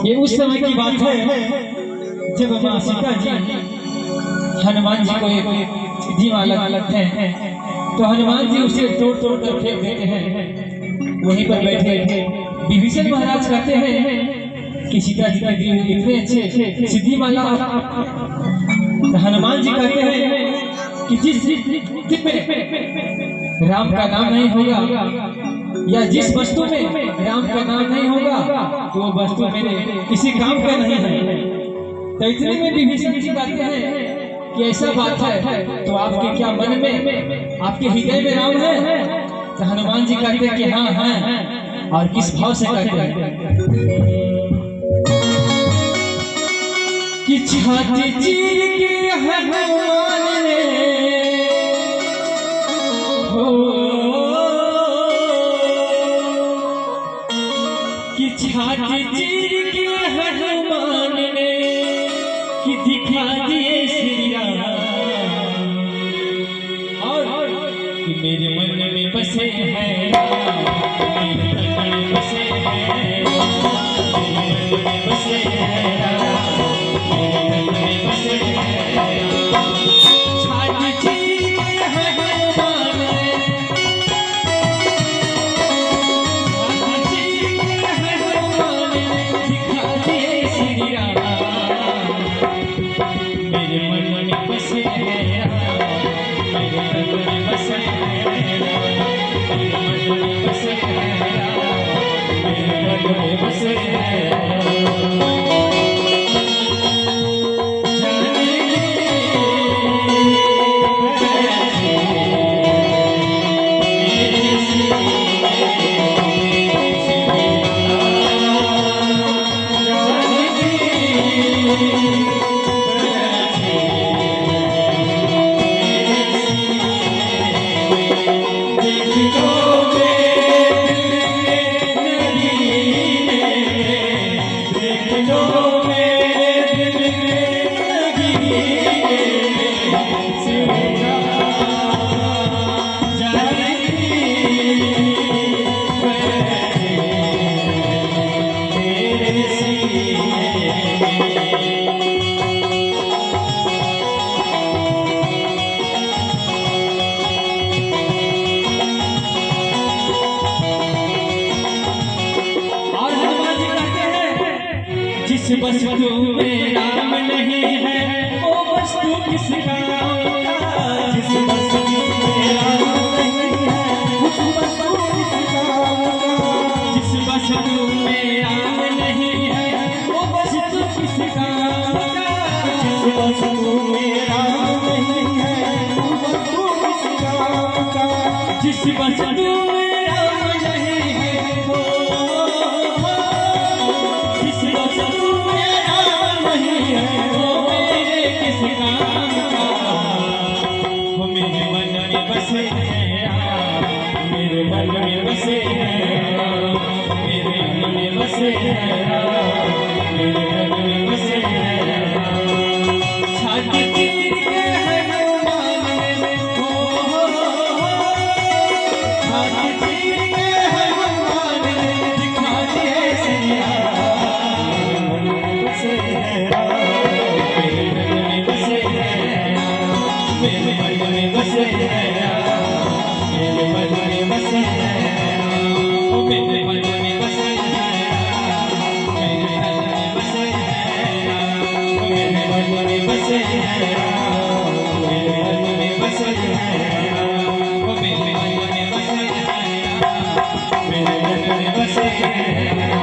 ये उस समय की बात है जब माँ सीता जी हनुमान जी को एक सीधी माला लगते हैं तो हनुमान जी उसे तोड़ तोड़ कर फेंक देते हैं। वहीं पर बैठे विभीषण महाराज कहते हैं कि सीता जी के दिल इतने अच्छे सीधी माला। तो हनुमान जी कहते हैं कि जिस राम का नाम नहीं होगा या जिस वस्तु में राम का नाम नहीं होगा तो वो वस्तु मेरे किसी काम का नहीं है। तो इतने में विभीषण जी कहते हैं कि ऐसा बात है तो आपके क्या मन में आपके हृदय में राम है? तो हनुमान जी कहते हैं कि हाँ है। और किस भाव से कहते हैं कि छाती चीर के हनुमान ने कि छाती चीर के हनुमान ने कि दिखा दिए श्री राम और कि मेरे मन में बसे हैं मेरे तन में बसे हैं मेरे मन में बसे हैं मेरे तन में बसे हैं। छाती चीर के हनुमान ने जिस वस्तु में राम नहीं है वो वस्तु किस काम का? जिस वस्तु में राम नहीं है उस वस्तु किस काम का? जिस वस्तु में राम नहीं है वो वस्तु किस काम का? जिस वस्तु में राम नहीं है वो वस्तु किस काम का? जिस वस्तु में राम नहीं है वो मेरे मन में बसे हैं मेरे मन में बसे हैं मेरे मन में बसे हैं मेरे मन में बसे हैं। छाती चीर के हनुमान ने छाती चीर के हनुमान ने दिखा दिए श्री राम बसे हैं मेरे मन में बसे हैं मेरे मन में बसे हैं मेरे मन में बसे हैं मेरे मन में बसे हैं मेरे मन में बसे हैं मेरे मन में बसे हैं मेरे मन में बसे हैं मेरे मन में बसे हैं मेरे मन में बसे हैं।